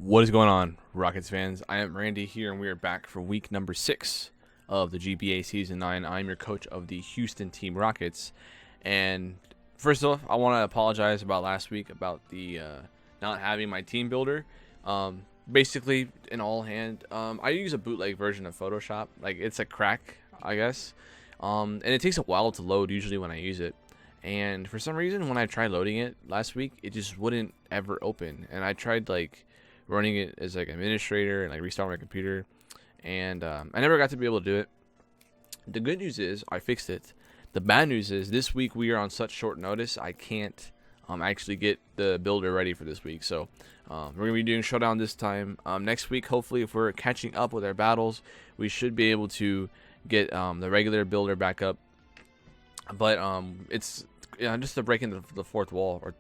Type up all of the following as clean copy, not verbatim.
What is going on, Rockets fans? I am Randy here, and we are back for week number 6 of the GBA Season 9. I'm your coach of the Houston Team Rockets. And first off, I want to apologize about last week about the not having my team builder. Basically, in all hand, I use a bootleg version of Photoshop. Like, it's a crack, I guess. And it takes a while to load usually when I use it. And for some reason, when I tried loading it last week, it just wouldn't ever open. And I tried, like, running it as like administrator and like restart my computer, and I never got to be able to do it. The good news is I fixed it. The bad news is this week we are on such short notice I can't actually get the builder ready for this week. So we're gonna be doing showdown this time. Next week, hopefully, if we're catching up with our battles, we should be able to get the regular builder back up. But it's just to break into the fourth wall, or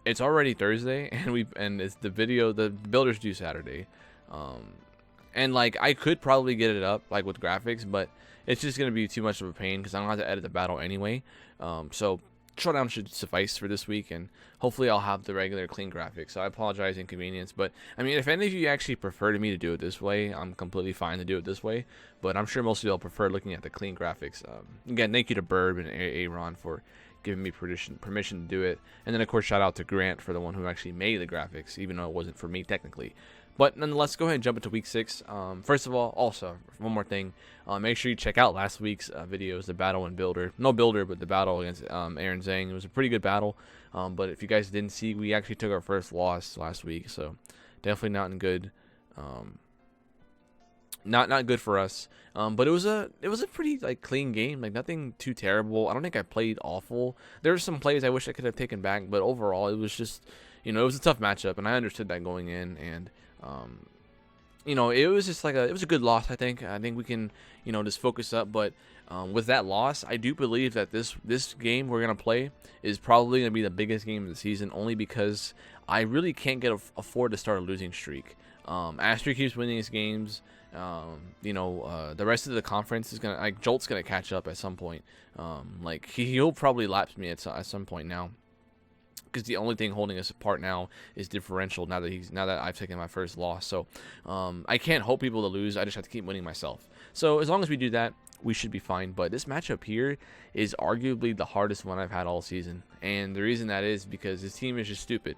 it's already Thursday, and it's the builder's due Saturday, and like I could probably get it up like with graphics, but it's just gonna be too much of a pain because I don't have to edit the battle anyway. So showdown should suffice for this week, and hopefully I'll have the regular clean graphics. So I apologize inconvenience, but I mean, if any of you actually prefer me to do it this way, I'm completely fine to do it this way. But I'm sure most of you will prefer looking at the clean graphics. Again, thank you to Burb and Aaron for giving me permission to do it, and then of course shout out to Grant for the one who actually made the graphics, even though it wasn't for me technically. But nonetheless, go ahead and jump into week 6. First of all, also one more thing, make sure you check out last week's videos, the battle and builder, no builder, but the battle against Aaron Zhang. It was a pretty good battle, but if you guys didn't see, we actually took our first loss last week, so definitely not good. Not good for us, but it was a pretty like clean game, like nothing too terrible. I don't think I played awful. There were some plays I wish I could have taken back, but overall it was just, it was a tough matchup, and I understood that going in, and it was just like it was a good loss. I think we can just focus up, but with that loss, I do believe that this game we're gonna play is probably gonna be the biggest game of the season, only because I really can't afford to start a losing streak. Astro keeps winning his games. The rest of the conference is gonna, like, Jolt's gonna catch up at some point. Like he'll probably lapse me at some point now, because the only thing holding us apart now is differential. Now that I've taken my first loss, so I can't hope people to lose. I just have to keep winning myself. So as long as we do that, we should be fine. But this matchup here is arguably the hardest one I've had all season, and the reason that is because this team is just stupid.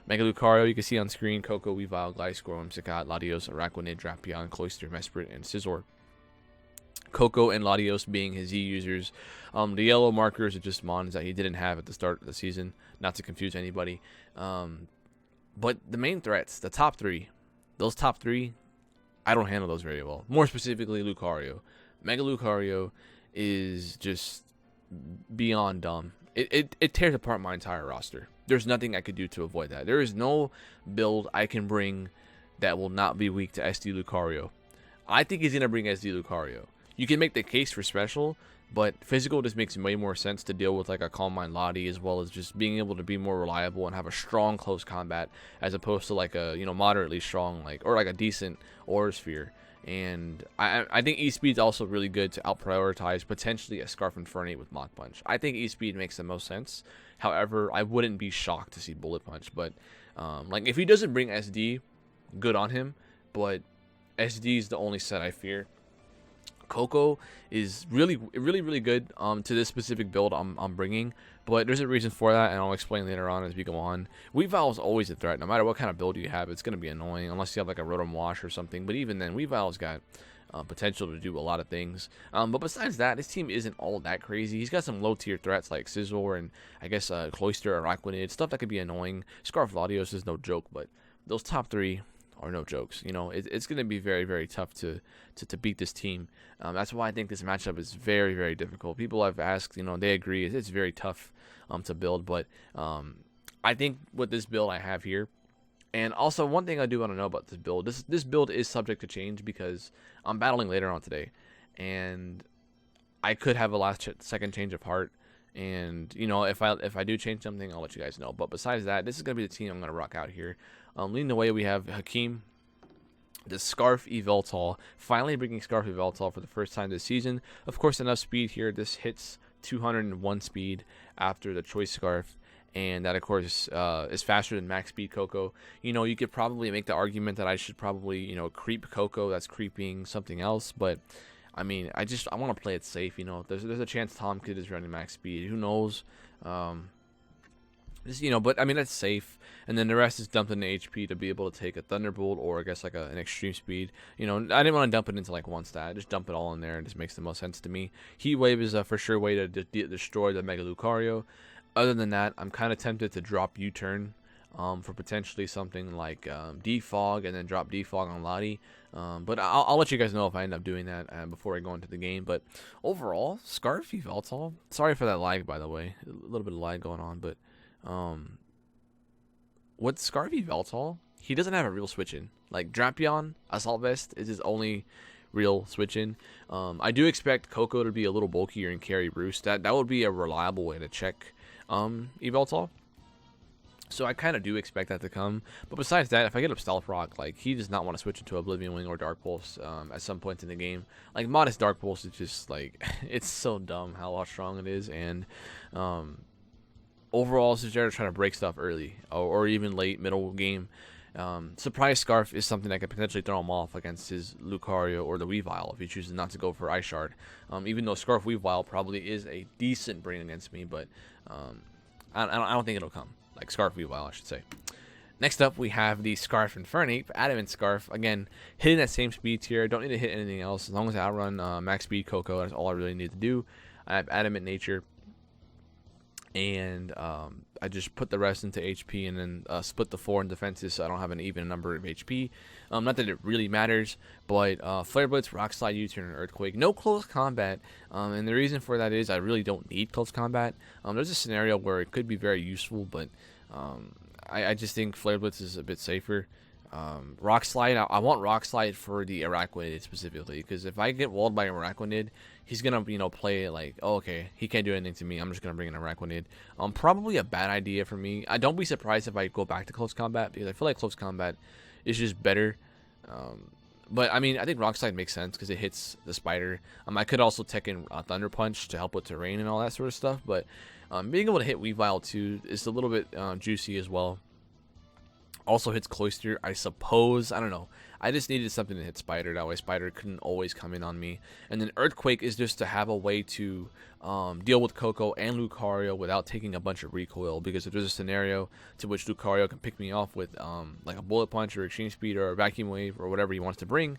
Mega Lucario, you can see on screen, Coco, Weavile, Gliscor, Sakat, Latios, Araquanid, Drapion, Cloyster, Mesprit, and Scizor. Coco and Latios being his Z users. The yellow markers are just mons that he didn't have at the start of the season, not to confuse anybody. But the main threats, the top 3, those top 3, I don't handle those very well. More specifically, Lucario. Mega Lucario is just beyond dumb. It tears apart my entire roster. There's nothing I could do to avoid that. There is no build I can bring that will not be weak to SD Lucario. I think he's going to bring SD Lucario. You can make the case for special, but physical just makes way more sense to deal with like a Calm Mind Lottie, as well as just being able to be more reliable and have a strong close combat, as opposed to like a moderately strong, or like a decent Aura Sphere. And I think E-Speed's also really good to out-prioritize potentially a Scarf and Fernie with Mach Punch. I think E-Speed makes the most sense. However, I wouldn't be shocked to see Bullet Punch. But like if he doesn't bring SD, good on him. But SD is the only set I fear. Coco is really good to this specific build I'm bringing, but there's a reason for that, and I'll explain later on as we go on. Weavile is always a threat. No matter what kind of build you have, it's going to be annoying unless you have like a Rotom Wash or something, but even then, Weavile's got potential to do a lot of things. But besides that, this team isn't all that crazy. He's got some low tier threats like Scizor and I guess Cloyster, Araquanid, stuff that could be annoying. Scarf Latios is no joke, but those top 3 are no jokes. It's going to be very tough to beat this team. That's why I think this matchup is very difficult. People I've asked, they agree it's very tough to build. But I think with this build I have here, and also one thing I do want to know about this build, this build is subject to change because I'm battling later on today, and I could have a second change of heart. And if I do change something, I'll let you guys know. But besides that, this is gonna be the team I'm gonna rock out here. Leading the way, we have Hakeem, the Scarf Yveltal, finally bringing Scarf Yveltal for the first time this season. Of course, enough speed here. This hits 201 speed after the Choice Scarf, and that of course is faster than max speed Coco. You know, you could probably make the argument that I should probably, you know, creep Coco, that's creeping something else, but I mean, I want to play it safe. You know, there's a chance TomZ is running max speed. Who knows? Just, you know, but I mean that's safe, and then the rest is dumped into HP to be able to take a Thunderbolt or I guess like an extreme speed. You know, I didn't want to dump it into like one stat. Just dump it all in there. It just makes the most sense to me. Heat Wave is a for sure way to destroy the Mega Lucario. Other than that, I'm kind of tempted to drop U-Turn for potentially something like Defog, and then drop Defog on Lottie. But I'll let you guys know if I end up doing that before I go into the game. But overall, Scarf Yveltal. Sorry for that lag, by the way. A little bit of lag going on, but with Scarf Yveltal, he doesn't have a real switch in. Like Drapion, Assault Vest is his only real switch in. I do expect Coco to be a little bulkier and carry Roost. That would be a reliable way to check Yveltal. So I kind of do expect that to come. But besides that, if I get up Stealth Rock, like, he does not want to switch into Oblivion Wing or Dark Pulse at some point in the game. Like, Modest Dark Pulse is just, like, it's so dumb how strong it is. And overall, it's just there to try to break stuff early or even late, middle game. Surprise Scarf is something that could potentially throw him off against his Lucario or the Weavile if he chooses not to go for Ice Shard. Even though Scarf Weavile probably is a decent brain against me, but I don't think it'll come. Like Scarf Weavile, I should say. Next up, we have the Scarf Infernape, Adamant Scarf. Again, hitting that same speed tier. Don't need to hit anything else. As long as I outrun max speed Coco, that's all I really need to do. I have Adamant Nature. And I just put the rest into HP and then split the 4 in defenses so I don't have an even number of HP. Not that it really matters, but Flare Blitz, Rock Slide, U-Turn, and Earthquake. No close combat, and the reason for that is I really don't need close combat. There's a scenario where it could be very useful, but I just think Flare Blitz is a bit safer. Rock Slide, I want Rock Slide for the Araquanid specifically, because if I get walled by Araquanid, he's gonna, you know, play it like, oh, okay, he can't do anything to me, I'm just gonna bring in Araquanid. Probably a bad idea for me. I don't be surprised if I go back to close combat, because I feel like close combat is just better. But I mean, I think Rock Slide makes sense because it hits the spider. I could also tech in Thunder Punch to help with terrain and all that sort of stuff, but being able to hit Weavile too is a little bit juicy as well. Also hits Cloyster, I suppose. I don't know. I just needed something to hit Spider. That way Spider couldn't always come in on me. And then Earthquake is just to have a way to deal with Coco and Lucario without taking a bunch of recoil. Because if there's a scenario to which Lucario can pick me off with like a Bullet Punch or Extreme Speed or a Vacuum Wave or whatever he wants to bring,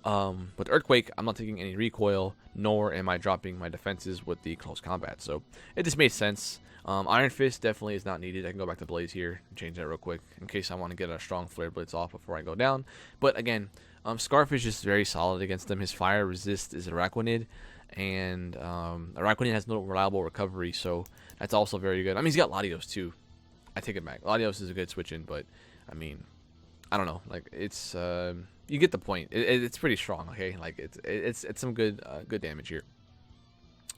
with Earthquake, I'm not taking any recoil, nor am I dropping my defenses with the close combat. So it just made sense. Iron Fist definitely is not needed. I can go back to Blaze here and change that real quick in case I want to get a strong Flare Blitz off before I go down. But again, Scarf is just very solid against them. His fire resist is Araquanid, and Araquanid has no reliable recovery, so that's also very good. I mean, he's got Latios too. I take it back. Latios is a good switch in, but I mean, I don't know. Like, it's you get the point. It's pretty strong. Okay, like it's some good damage here.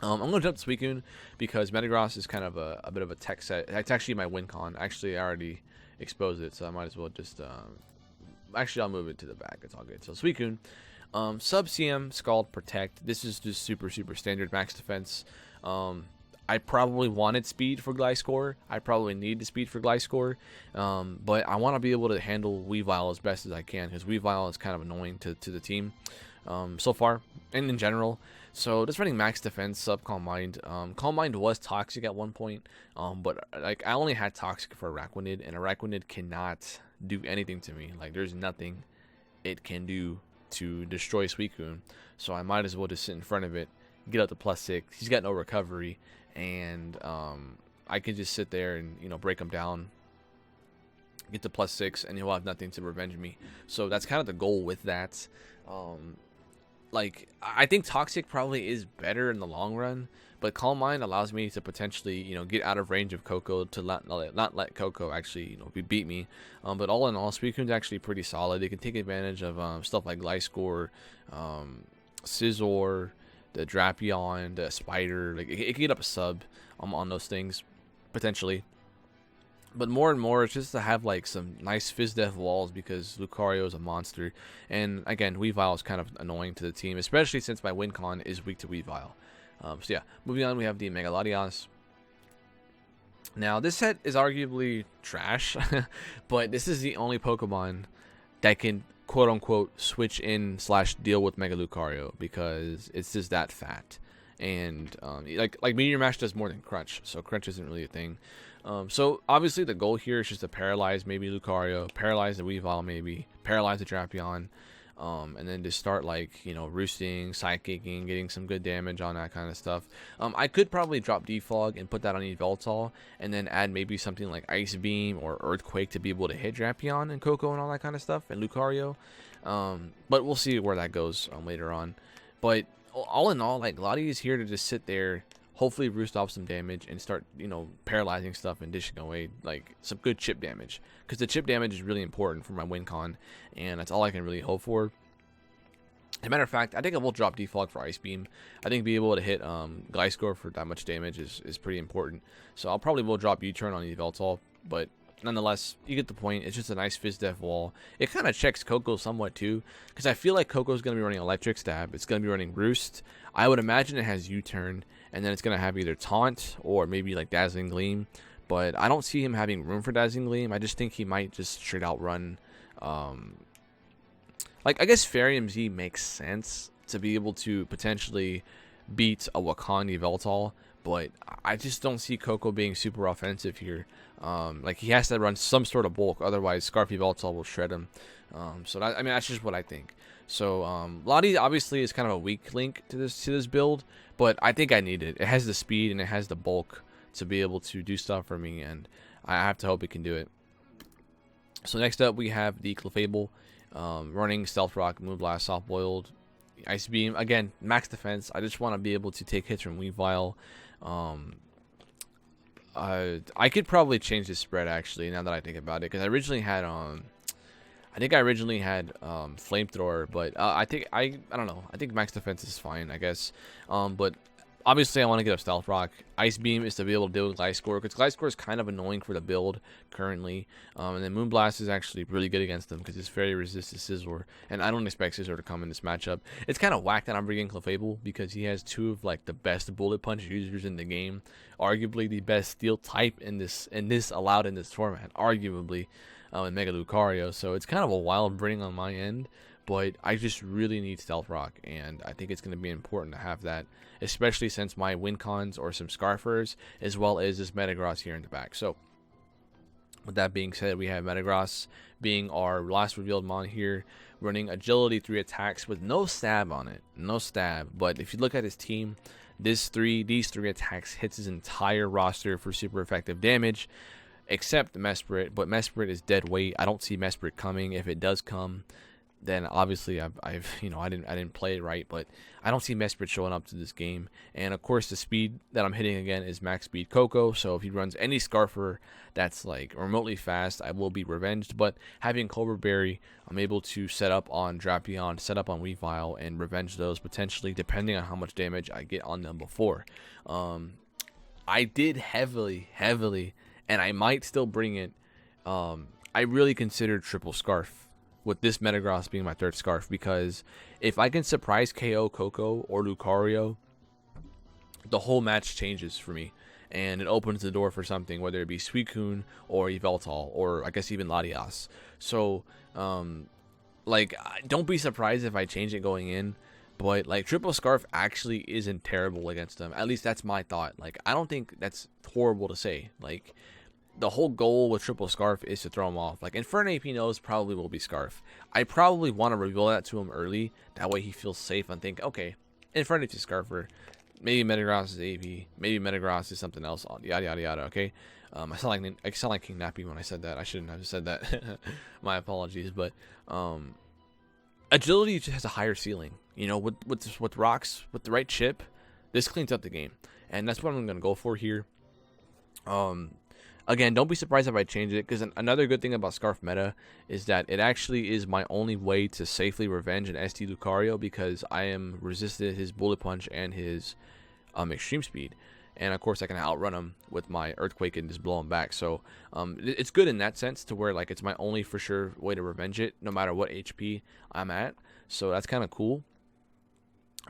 I'm going to jump to Suicune because Metagross is kind of a bit of a tech set. It's actually my win con. Actually, I already exposed it, so I might as well just... actually, I'll move it to the back. It's all good. So, Suicune. Sub CM, Scald, Protect. This is just super standard max defense. I probably wanted speed for Gliscor. I probably need the speed for Gliscor. But I want to be able to handle Weavile as best as I can because Weavile is kind of annoying to the team so far and in general. So just running max defense, sub Calm Mind. Calm Mind was toxic at one point, but like I only had toxic for Araquanid, and Araquanid cannot do anything to me. Like there's nothing it can do to destroy Suicune. So I might as well just sit in front of it, get up to +6. He's got no recovery, and I can just sit there and, you know, break him down, get to +6, and he'll have nothing to revenge me. So that's kind of the goal with that. Like, I think Toxic probably is better in the long run, but Calm Mind allows me to potentially, you know, get out of range of Coco to not let Coco actually, you know, beat me. But all in all, Suicune's actually pretty solid. It can take advantage of stuff like Gliscor, Scizor, the Drapion, the Spider. Like, it can get up a sub on those things, potentially. But more and more, it's just to have like some nice Fizz-Def walls because Lucario is a monster. And again, Weavile is kind of annoying to the team, especially since my win con is weak to Weavile. So yeah, moving on, we have the Mega Latios. Now, this set is arguably trash, but this is the only Pokemon that can quote unquote switch in slash deal with Mega Lucario because it's just that fat. And like Meteor Mash does more than Crunch, so Crunch isn't really a thing. So obviously the goal here is just to paralyze maybe Lucario, paralyze the Weavile maybe, paralyze the Drapion, and then just start like, you know, roosting, psychicking, getting some good damage on that kind of stuff. I could probably drop Defog and put that on Yveltal, and then add maybe something like Ice Beam or Earthquake to be able to hit Drapion and Coco and all that kind of stuff, and Lucario. But we'll see where that goes later on. But all in all, like, Lottie is here to just sit there, hopefully roost off some damage and start, you know, paralyzing stuff and dishing away like some good chip damage, because the chip damage is really important for my win con, and that's all I can really hope for. As a matter of fact, I think I will drop Defog for Ice Beam. I think being able to hit Gliscor for that much damage is pretty important, so I'll probably will drop U-Turn on Yveltal, but nonetheless, you get the point. It's just a nice Fizz-Def wall. It kind of checks Coco somewhat too, because I feel like Coco's going to be running Electric Stab. It's going to be running Roost. I would imagine it has U-Turn, and then it's going to have either Taunt or maybe like Dazzling Gleam. But I don't see him having room for Dazzling Gleam. I just think he might just straight out run. Like, I guess Farium Z makes sense to be able to potentially beat a Wakandi Yveltal, but I just don't see Coco being super offensive here. Like, he has to run some sort of bulk, otherwise Scarfy Yveltal will shred him. So that, I mean, that's just what I think. So Lottie obviously is kind of a weak link to this build, but I think I need it. It has the speed and it has the bulk to be able to do stuff for me, and I have to hope it can do it. So next up we have the Clefable, running Stealth Rock, Moonblast, Soft Boiled, Ice Beam. Again, max defense. I just want to be able to take hits from Weavile. I could probably change this spread actually, now that I think about it, because I originally had Flamethrower, but I don't know. I think max defense is fine, I guess. But obviously I want to get up Stealth Rock. Ice Beam is to be able to deal with Gliscor, because Gliscor is kind of annoying for the build currently. And then Moonblast is actually really good against them because it's very resistant to Scizor, and I don't expect Scizor to come in this matchup. It's kind of whack that I'm bringing Clefable because he has two of like the best Bullet Punch users in the game, arguably the best Steel type in this allowed in this format, arguably, in Mega Lucario. So it's kind of a wild bring on my end, but I just really need Stealth Rock, and I think it's going to be important to have that, especially since my win cons or some Scarfers, as well as this Metagross here in the back. So with that being said, we have Metagross being our last revealed mon here, running Agility 3 attacks with no stab on it. No stab, but if you look at his team, these three attacks hits his entire roster for super effective damage, except Mesprit, but Mesprit is dead weight. I don't see Mesprit coming. If it does come, then obviously I've you know, I didn't play it right, but I don't see Mesprit showing up to this game. And of course the speed that I'm hitting again is max speed Coco, so if he runs any Scarfer that's like remotely fast, I will be revenged. But having Cobra Berry, I'm able to set up on Drapion, set up on Weavile, and revenge those potentially depending on how much damage I get on them before. I did heavily, and I might still bring it, I really considered triple Scarf, with this Metagross being my third Scarf, because if I can surprise KO Coco or Lucario, the whole match changes for me, and it opens the door for something, whether it be Suicune or Yveltal, or I guess even Latias. So, like, don't be surprised if I change it going in, but like triple Scarf actually isn't terrible against them. At least that's my thought. Like, I don't think that's horrible to say. Like, the whole goal with triple Scarf is to throw him off. Like, Infernape he knows probably will be Scarf. I probably want to reveal that to him early. That way he feels safe and think, okay, Infernape's a Scarfer. Maybe Metagross is AP. Maybe Metagross is something else. Yada, yada, yada, okay? I sound like King Nappy when I said that. I shouldn't have said that. My apologies. But Agility just has a higher ceiling. You know, with rocks, with the right chip, this cleans up the game. And that's what I'm going to go for here. Again, don't be surprised if I change it, because another good thing about Scarf meta is that it actually is my only way to safely revenge an ST Lucario, because I am resisted his Bullet Punch and his Extreme Speed. And of course I can outrun him with my Earthquake and just blow him back. So it's good in that sense, to where like it's my only for sure way to revenge it, no matter what HP I'm at. So that's kind of cool.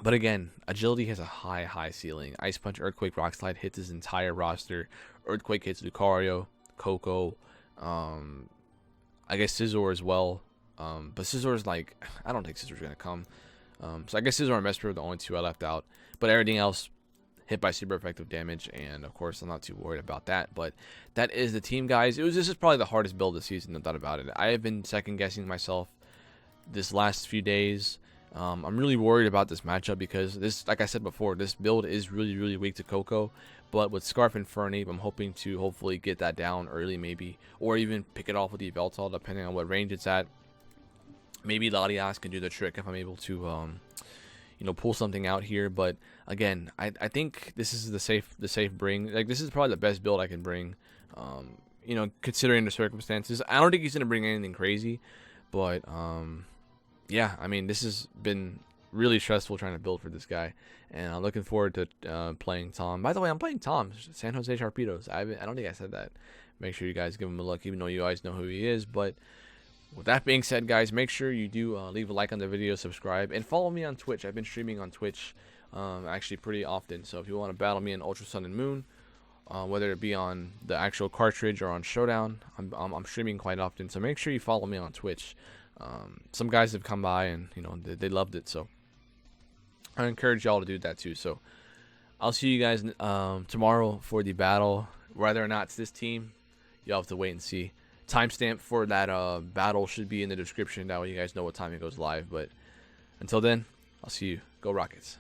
But again, agility has a high ceiling. Ice Punch, Earthquake, Rock Slide hits his entire roster. Earthquake hits Lucario, Coco, I guess Scizor as well. But Scisor's like, I don't think Scisor's gonna come. So I guess Scizor and Mesprit are the only two I left out. But everything else hit by super effective damage, and of course I'm not too worried about that. But that is the team, guys. This is probably the hardest build this season, no doubt about it. I have been second guessing myself this last few days. I'm really worried about this matchup because this, like I said before, this build is really weak to Coco. But with Scarf and Fernie, I'm hoping to hopefully get that down early, maybe, or even pick it off with the Yveltal, depending on what range it's at. Maybe Latias can do the trick if I'm able to, pull something out here. But again, I think this is the safe bring. Like, this is probably the best build I can bring. Considering the circumstances, I don't think he's gonna bring anything crazy, but yeah, I mean, this has been really stressful trying to build for this guy, and I'm looking forward to playing Tom. By the way, I'm playing Tom, San Jose Sharpedos. I don't think I said that. Make sure you guys give him a look, even though you guys know who he is. But with that being said, guys, make sure you do leave a like on the video, subscribe, and follow me on Twitch. I've been streaming on Twitch actually pretty often, so if you want to battle me in Ultra Sun and Moon, whether it be on the actual cartridge or on Showdown, I'm streaming quite often, so make sure you follow me on Twitch. Some guys have come by and they loved it, so I encourage y'all to do that too. So I'll see you guys tomorrow for the battle. Whether or not it's this team, you'll have to wait and see. Timestamp for that battle should be in the description. That way you guys know what time it goes live. But until then, I'll see you. Go Rockets.